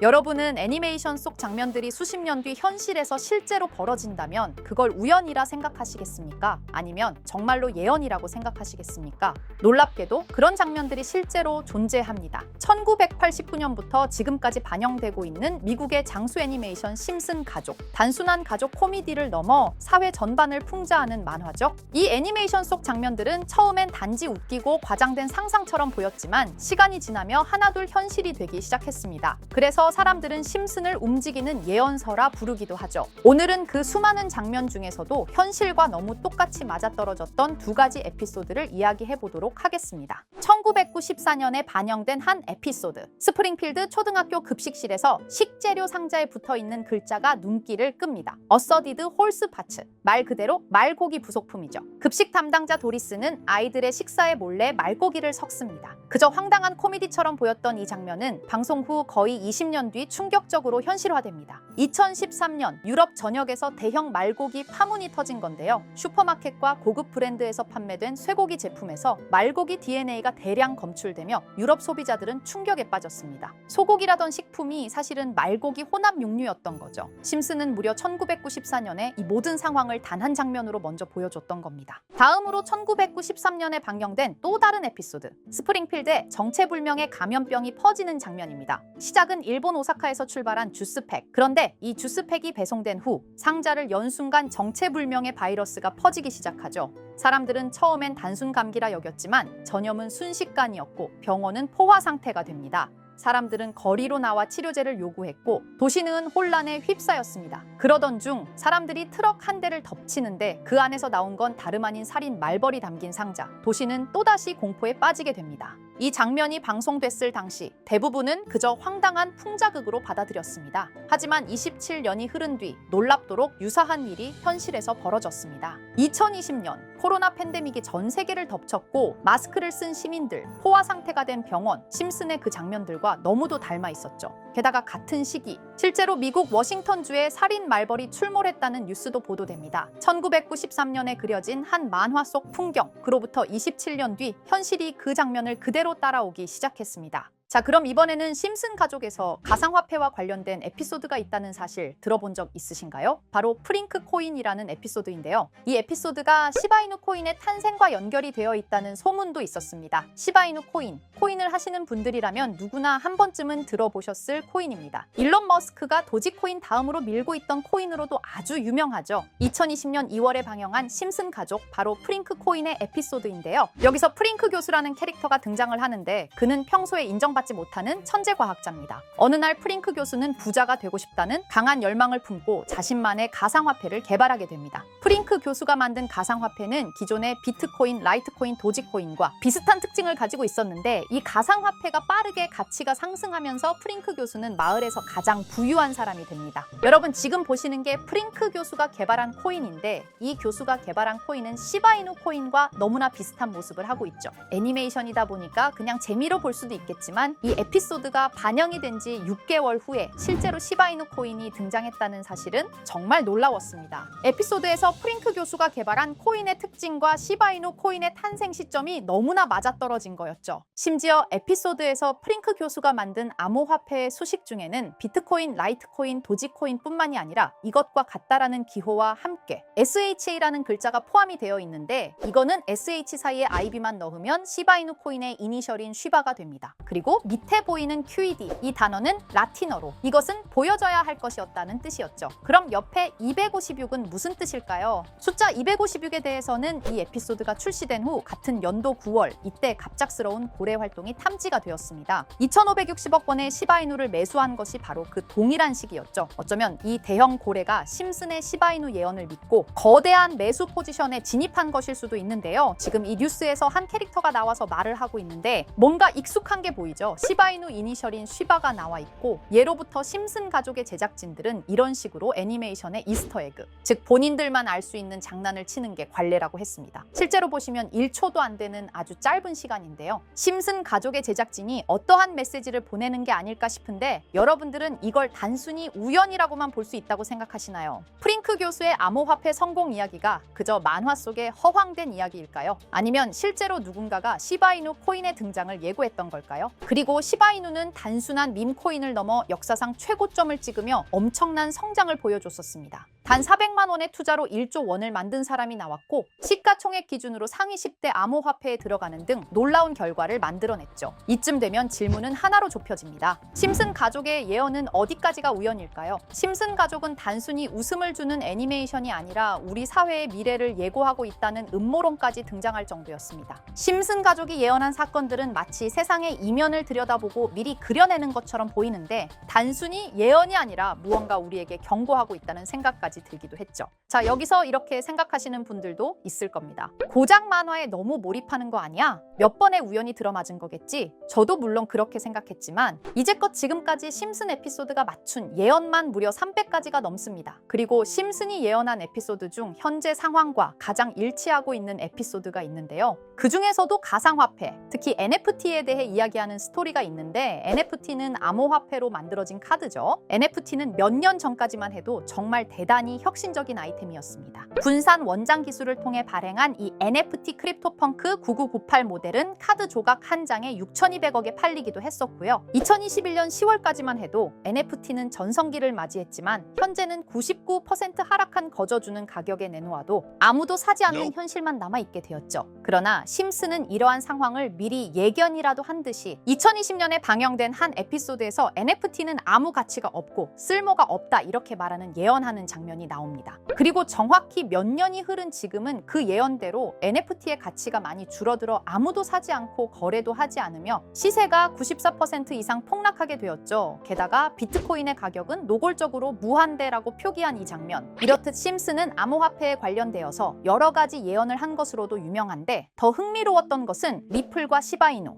여러분은 애니메이션 속 장면들이 수십 년 뒤 현실에서 실제로 벌어진다면 그걸 우연이라 생각하시겠습니까? 아니면 정말로 예언이라고 생각하시겠습니까? 놀랍게도 그런 장면들이 실제로 존재합니다. 1989년부터 지금까지 반영되고 있는 미국의 장수 애니메이션 심슨 가족. 단순한 가족 코미디를 넘어 사회 전반을 풍자하는 만화죠. 이 애니메이션 속 장면들은 처음엔 단지 웃기고 과장된 상상처럼 보였지만 시간이 지나며 하나둘 현실이 되기 시작했습니다. 그래서 사람들은 심슨을 움직이는 예언서라 부르기도 하죠. 오늘은 그 수많은 장면 중에서도 현실과 너무 똑같이 맞아떨어졌던 두 가지 에피소드를 이야기해 보도록 하겠습니다. 1994년에 반영된 한 에피소드. 스프링필드 초등학교 급식실에서 식재료 상자에 붙어있는 글자가 눈길을 끕니다. 어서디드 홀스 파츠. 말 그대로 말고기 부속품이죠. 급식 담당자 도리스는 아이들의 식사에 몰래 말고기를 섞습니다. 그저 황당한 코미디처럼 보였던 이 장면은 방송 후 거의 20년 뒤 충격적으로 현실화됩니다. 2013년 유럽 전역에서 대형 말고기 파문이 터진 건데요. 슈퍼마켓과 고급 브랜드에서 판매된 쇠고기 제품에서 말고기 DNA가 대량 검출되며 유럽 소비자들은 충격에 빠졌습니다. 소고기라던 식품이 사실은 말고기 혼합 육류였던 거죠. 심슨은 무려 1994년에 이 모든 상황을 단 한 장면으로 먼저 보여줬던 겁니다. 다음으로 1993년에 방영된 또 다른 에피소드. 스프링필드에 정체불명의 감염병이 퍼지는 장면입니다. 시작은 일본 오사카에서 출발한 주스팩. 그런데 이 주스팩이 배송된 후 상자를 연 순간 정체불명의 바이러스가 퍼지기 시작하죠. 사람들은 처음엔 단순 감기라 여겼지만 전염은 순식간이었고 병원은 포화 상태가 됩니다. 사람들은 거리로 나와 치료제를 요구했고 도시는 혼란에 휩싸였습니다. 그러던 중 사람들이 트럭 한 대를 덮치는데 그 안에서 나온 건 다름 아닌 살인 말벌이 담긴 상자. 도시는 또다시 공포에 빠지게 됩니다. 이 장면이 방송됐을 당시 대부분은 그저 황당한 풍자극으로 받아들였습니다. 하지만 27년이 흐른 뒤 놀랍도록 유사한 일이 현실에서 벌어졌습니다. 2020년 코로나 팬데믹이 전 세계를 덮쳤고 마스크를 쓴 시민들, 포화 상태가 된 병원, 심슨의 그 장면들과 너무도 닮아 있었죠. 게다가 같은 시기 실제로 미국 워싱턴주에 살인 말벌이 출몰했다는 뉴스도 보도됩니다. 1993년에 그려진 한 만화 속 풍경, 그로부터 27년 뒤 현실이 그 장면을 그대로 따라오기 시작했습니다. 자, 그럼 이번에는 심슨 가족에서 가상화폐와 관련된 에피소드가 있다는 사실 들어본 적 있으신가요? 바로 프링크 코인이라는 에피소드인데요. 이 에피소드가 시바이누 코인의 탄생과 연결이 되어 있다는 소문도 있었습니다. 시바이누 코인, 코인을 하시는 분들이라면 누구나 한 번쯤은 들어보셨을 코인입니다. 일론 머스크가 도지코인 다음으로 밀고 있던 코인으로도 아주 유명하죠. 2020년 2월에 방영한 심슨 가족, 바로 프링크 코인의 에피소드인데요. 여기서 프링크 교수라는 캐릭터가 등장을 하는데 그는 평소에 인정받지 못하는 천재 과학자입니다. 어느 날 프링크 교수는 부자가 되고 싶다는 강한 열망을 품고 자신만의 가상화폐를 개발하게 됩니다. 프링크 교수가 만든 가상화폐는 기존의 비트코인, 라이트코인, 도지코인과 비슷한 특징을 가지고 있었는데 이 가상화폐가 빠르게 가치가 상승하면서 프링크 교수는 마을에서 가장 부유한 사람이 됩니다. 여러분, 지금 보시는 게 프링크 교수가 개발한 코인인데 이 교수가 개발한 코인은 시바이누 코인과 너무나 비슷한 모습을 하고 있죠. 애니메이션이다 보니까 그냥 재미로 볼 수도 있겠지만 이 에피소드가 반영이 된 지 6개월 후에 실제로 시바이누 코인이 등장했다는 사실은 정말 놀라웠습니다. 에피소드에서 프링크 교수가 개발한 코인의 특징과 시바이누 코인의 탄생 시점이 너무나 맞아떨어진 거였죠. 심지어 에피소드에서 프링크 교수가 만든 암호화폐의 수식 중에는 비트코인, 라이트코인, 도지코인 뿐만이 아니라 이것과 같다라는 기호와 함께 SHA라는 글자가 포함이 되어 있는데 이거는 SH 사이에 IB만 넣으면 시바이누 코인의 이니셜인 쉬바가 됩니다. 그리고 밑에 보이는 QED, 이 단어는 라틴어로 이것은 보여져야 할 것이었다는 뜻이었죠. 그럼 옆에 256은 무슨 뜻일까요? 숫자 256에 대해서는 이 에피소드가 출시된 후 같은 연도 9월 이때 갑작스러운 고래 활동이 탐지가 되었습니다. 2,560억 원의 시바이누를 매수한 것이 바로 그 동일한 시기였죠. 어쩌면 이 대형 고래가 심슨의 시바이누 예언을 믿고 거대한 매수 포지션에 진입한 것일 수도 있는데요. 지금 이 뉴스에서 한 캐릭터가 나와서 말을 하고 있는데 뭔가 익숙한 게 보이죠. 시바이누 이니셜인 쉬바가 나와 있고 예로부터 심슨 가족의 제작진들은 이런 식으로 애니메이션의 이스터에그, 즉 본인들만 알 수 있는 장난을 치는 게 관례라고 했습니다. 실제로 보시면 1초도 안 되는 아주 짧은 시간인데요. 심슨 가족의 제작진이 어떠한 메시지를 보내는 게 아닐까 싶은데 여러분들은 이걸 단순히 우연이라고만 볼 수 있다고 생각하시나요? 프링크 교수의 암호화폐 성공 이야기가 그저 만화 속의 허황된 이야기일까요? 아니면 실제로 누군가가 시바이누 코인의 등장을 예고했던 걸까요? 그리고 그리고 시바이누는 단순한 밈코인을 넘어 역사상 최고점을 찍으며 엄청난 성장을 보여줬었습니다. 단 400만 원의 투자로 1조 원을 만든 사람이 나왔고 시가총액 기준으로 상위 10대 암호화폐에 들어가는 등 놀라운 결과를 만들어냈죠. 이쯤 되면 질문은 하나로 좁혀집니다. 심슨 가족의 예언은 어디까지가 우연일까요? 심슨 가족은 단순히 웃음을 주는 애니메이션이 아니라 우리 사회의 미래를 예고하고 있다는 음모론까지 등장할 정도였습니다. 심슨 가족이 예언한 사건들은 마치 세상의 이면을 들여다보고 미리 그려내는 것처럼 보이는데 단순히 예언이 아니라 무언가 우리에게 경고하고 있다는 생각까지 들기도 했죠. 자, 여기서 이렇게 생각하시는 분들도 있을 겁니다. 고작 만화에 너무 몰입하는 거 아니야? 몇 번의 우연이 들어맞은 거겠지? 저도 물론 그렇게 생각했지만 이제껏 지금까지 심슨 에피소드가 맞춘 예언만 무려 300가지가 넘습니다. 그리고 심슨이 예언한 에피소드 중 현재 상황과 가장 일치하고 있는 에피소드가 있는데요. 그 중에서도 가상화폐, 특히 NFT에 대해 이야기하는 스토리가 있는데 NFT는 암호화폐로 만들어진 카드죠. NFT는 몇 년 전까지만 해도 정말 대단히 혁신적인 아이템이었습니다. 분산 원장 기술을 통해 발행한 이 NFT 크립토펑크 9998 모델은 카드 조각 한 장에 6,200억에 팔리기도 했었고요. 2021년 10월까지만 해도 NFT는 전성기를 맞이했지만 현재는 99% 하락한 거저주는 가격에 내놓아도 아무도 사지 않는 현실만 남아있게 되었죠. 그러나 심슨은 이러한 상황을 미리 예견이라도 한 듯이 2020년에 방영된 한 에피소드에서 NFT는 아무 가치가 없고 쓸모가 없다 이렇게 말하는 예언하는 장면이 나옵니다. 그리고 정확히 몇 년이 흐른 지금은 그 예언대로 NFT의 가치가 많이 줄어들어 아무도 사지 않고 거래도 하지 않으며 시세가 94% 이상 폭락하게 되었죠. 게다가 비트코인의 가격은 노골적으로 무한대라고 표기한 이 장면. 이렇듯 심슨은 암호화폐에 관련되어서 여러 가지 예언을 한 것으로도 유명한데 더 흥미로웠던 것은 리플과 시바이누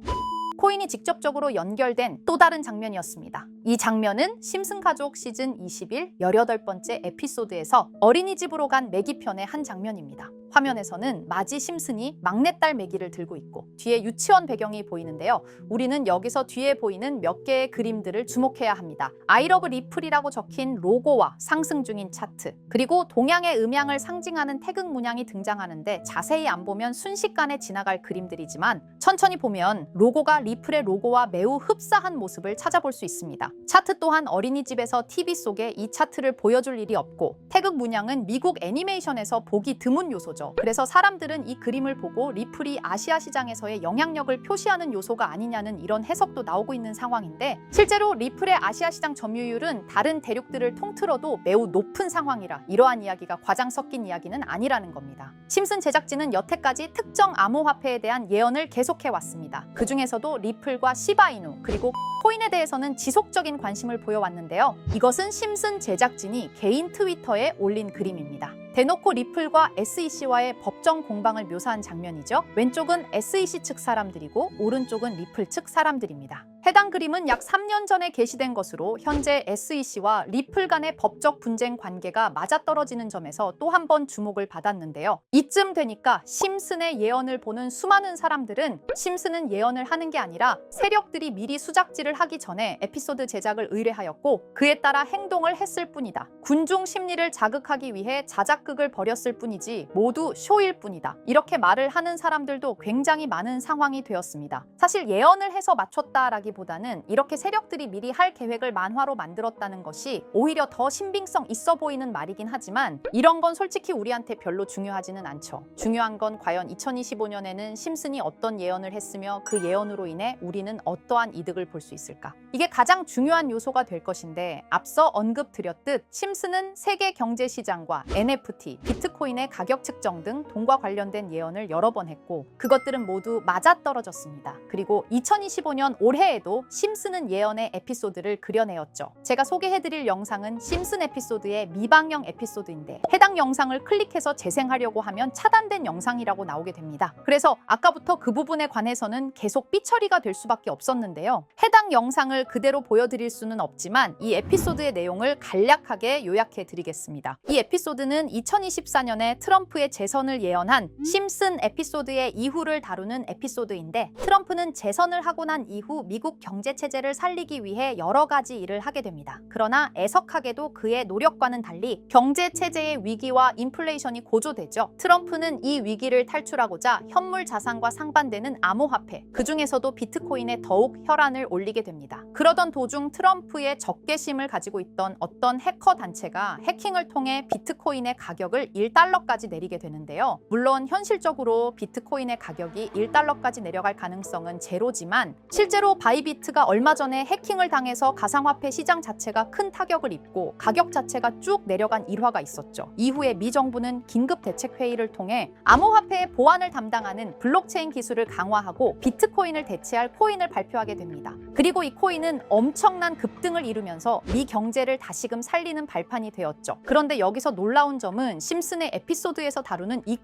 코인이 직접적으로 연결된 또 다른 장면이었습니다. 이 장면은 심슨 가족 시즌 21 18번째 에피소드에서 어린이집으로 간 매기 편의 한 장면입니다. 화면에서는 마지 심슨이 막내딸 매기를 들고 있고 뒤에 유치원 배경이 보이는데요. 우리는 여기서 뒤에 보이는 몇 개의 그림들을 주목해야 합니다. I love 리플이라고 적힌 로고와 상승 중인 차트, 그리고 동양의 음양을 상징하는 태극 문양이 등장하는데 자세히 안 보면 순식간에 지나갈 그림들이지만 천천히 보면 로고가 리플의 로고와 매우 흡사한 모습을 찾아볼 수 있습니다. 차트 또한 어린이집에서 TV 속에 이 차트를 보여줄 일이 없고 태극 문양은 미국 애니메이션에서 보기 드문 요소죠. 그래서 사람들은 이 그림을 보고 리플이 아시아 시장에서의 영향력을 표시하는 요소가 아니냐는 이런 해석도 나오고 있는 상황인데 실제로 리플의 아시아 시장 점유율은 다른 대륙들을 통틀어도 매우 높은 상황이라 이러한 이야기가 과장 섞인 이야기는 아니라는 겁니다. 심슨 제작진은 여태까지 특정 암호화폐에 대한 예언을 계속해왔습니다. 그 중에서도 리플과 시바이누 그리고 코인에 대해서는 지속적인 관심을 보여왔는데요. 이것은 심슨 제작진이 개인 트위터에 올린 그림입니다. 대놓고 리플과 SEC와의 법정 공방을 묘사한 장면이죠. 왼쪽은 SEC 측 사람들이고 오른쪽은 리플 측 사람들입니다. 해당 그림은 약 3년 전에 게시된 것으로 현재 SEC와 리플 간의 법적 분쟁 관계가 맞아떨어지는 점에서 또 한 번 주목을 받았는데요. 이쯤 되니까 심슨의 예언을 보는 수많은 사람들은 심슨은 예언을 하는 게 아니라 세력들이 미리 수작질을 하기 전에 에피소드 제작을 의뢰하였고 그에 따라 행동을 했을 뿐이다. 군중 심리를 자극하기 위해 자작극을 벌였을 뿐이지 모두 쇼일 뿐이다. 이렇게 말을 하는 사람들도 굉장히 많은 상황이 되었습니다. 사실 예언을 해서 맞췄다라기보다는 이렇게 세력들이 미리 할 계획을 만화로 만들었다는 것이 오히려 더 신빙성 있어 보이는 말이긴 하지만 이런 건 솔직히 우리한테 별로 중요하지는 않죠. 중요한 건 과연 2025년에는 심슨이 어떤 예언을 했으며 그 예언으로 인해 우리는 어떠한 이득을 볼 수 있을까? 이게 가장 중요한 요소가 될 것인데 앞서 언급드렸듯 심슨은 세계 경제 시장과 NFT, 비트코인의 가격 측정 등 돈과 관련된 예언을 여러 번 했고 그것들은 모두 맞아떨어졌습니다. 그리고 2025년 올해에도 심슨은 예언의 에피소드를 그려내었죠. 제가 소개해드릴 영상은 심슨 에피소드의 미방영 에피소드인데 해당 영상을 클릭해서 재생하려고 하면 차단된 영상이라고 나오게 됩니다. 그래서 아까부터 그 부분에 관해서는 계속 삐처리가 될 수밖에 없었는데요. 해당 영상을 그대로 보여드릴 수는 없지만 이 에피소드의 내용을 간략하게 요약해드리겠습니다. 이 에피소드는 2024년에 트럼프의 재선을 예언한 심슨 에피소드의 이후를 다루는 에피소드인데 트럼프는 재선을 하고 난 이후 미국 미국 경제 체제를 살리기 위해 여러 가지 일을 하게 됩니다. 그러나 애석하게도 그의 노력과는 달리 경제 체제의 위기와 인플레이션이 고조되죠. 트럼프는 이 위기를 탈출하고자 현물 자산과 상반되는 암호화폐, 그중에서도 비트코인에 더욱 혈안을 올리게 됩니다. 그러던 도중 트럼프의 적개심을 가지고 있던 어떤 해커 단체가 해킹을 통해 비트코인의 가격을 1달러까지 내리게 되는데요. 물론 현실적으로 비트코인의 가격이 1달러까지 내려갈 가능성은 제로지만 실제로 바이비트가 얼마 전에 해킹을 당해서 가상화폐 시장 자체가 큰 타격을 입고 가격 자체가 쭉 내려간 일화가 있었죠. 이후에 미 정부는 긴급 대책 회의를 통해 암호화폐의 보안을 담당하는 블록체인 기술을 강화하고 비트코인을 대체할 코인을 발표하게 됩니다. 그리고 이 코인은 엄청난 급등을 이루면서 미 경제를 다시금 살리는 발판이 되었죠. 그런데 여기서 놀라운 점은 심슨의 에피소드에서 다루는 이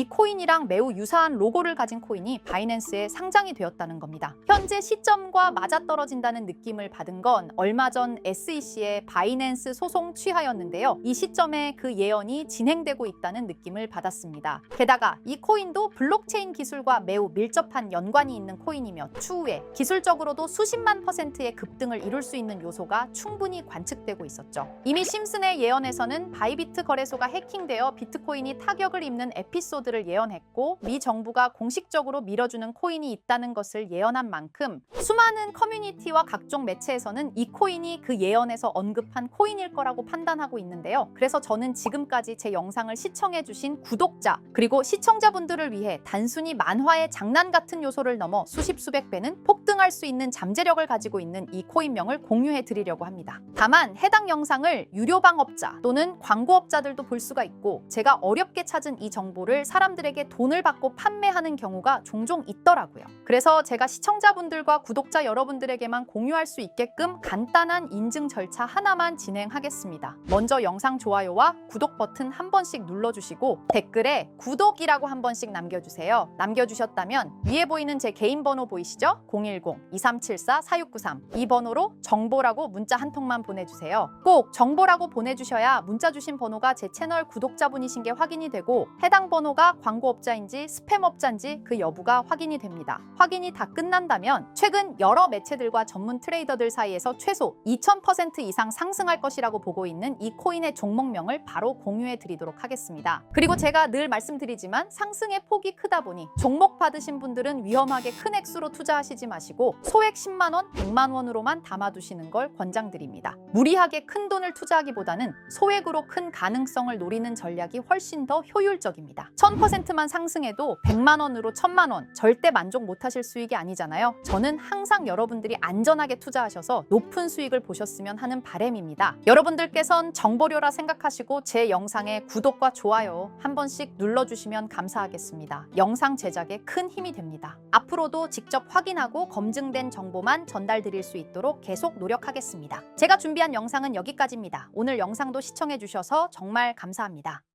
코인이랑 매우 유사한 로고를 가진 코인이 바이낸스에 상장이 되었다는 겁니다. 현재 시점과 맞아떨어진다는 느낌을 받은 건 얼마 전 SEC의 바이낸스 소송 취하였는데요. 이 시점에 그 예언이 진행되고 있다는 느낌을 받았습니다. 게다가 이 코인도 블록체인 기술과 매우 밀접한 연관이 있는 코인이며 추후에 기술적으로도 수십만 %의 급등을 이룰 수 있는 요소가 충분히 관측되고 있었죠. 이미 심슨의 예언에서는 바이비트 거래소가 해킹되어 비트코인이 타격을 입는 에피소드를 예언했고 미 정부가 공식적으로 밀어주는 코인이 있다는 것을 예언한 만큼 수많은 커뮤니티와 각종 매체에서는 이 코인이 그 예언에서 언급한 코인일 거라고 판단하고 있는데요. 그래서 저는 지금까지 제 영상을 시청해주신 구독자 그리고 시청자분들을 위해 단순히 만화의 장난 같은 요소를 넘어 수십 수백 배는 폭등할 수 있는 잠재력을 가지고 있는 이 코인명을 공유해 드리려고 합니다. 다만 해당 영상을 유료방업자 또는 광고업자들도 볼 수가 있고 제가 어렵게 찾은 이 정보를 사람들에게 돈을 받고 판매하는 경우가 종종 있더라고요. 그래서 제가 시청자분들과 구독자 여러분들에게만 공유할 수 있게끔 간단한 인증 절차 하나만 진행하겠습니다. 먼저 영상 좋아요와 구독 버튼 한 번씩 눌러주시고 댓글에 구독이라고 한 번씩 남겨주세요. 남겨주셨다면 위에 보이는 제 개인 번호 보이시죠? 010-2374-4693 이 번호로 정보라고 문자 한 통만 보내주세요. 꼭 정보라고 보내주셔야 문자 주신 번호가 제 채널 구독자분이신 게 확인이 되고 해당 번호가 광고업자인지 스팸업자인지 그 여부가 확인이 됩니다. 확인이 다 끝난다면 최근 여러 매체들과 전문 트레이더들 사이에서 최소 2000% 이상 상승할 것이라고 보고 있는 이 코인의 종목명을 바로 공유해 드리도록 하겠습니다. 그리고 제가 늘 말씀드리지만 상승의 폭이 크다 보니 종목 받으신 분들은 위험하게 큰 액수로 투자하시지 마시고 소액 10만 원, 100만 원으로만 담아두시는 걸 권장드립니다. 무리하게 큰 돈을 투자하기보다는 소액으로 큰 가능성을 노리는 전략이 훨씬 더 효율적입니다. 1000%만 상승해도 100만 원으로 1000만 원 절대 만족 못하실 수익이 아니잖아요. 저는 항상 여러분들이 안전하게 투자하셔서 높은 수익을 보셨으면 하는 바람입니다. 여러분들께선 정보료라 생각하시고 제 영상에 구독과 좋아요 한 번씩 눌러주시면 감사하겠습니다. 영상 제작에 큰 힘이 됩니다. 앞으로도 직접 확인하고 검증된 정보만 전달드릴 수 있도록 계속 노력하겠습니다. 제가 준비한 영상은 여기까지입니다. 오늘 영상도 시청해주셔서 정말 감사합니다.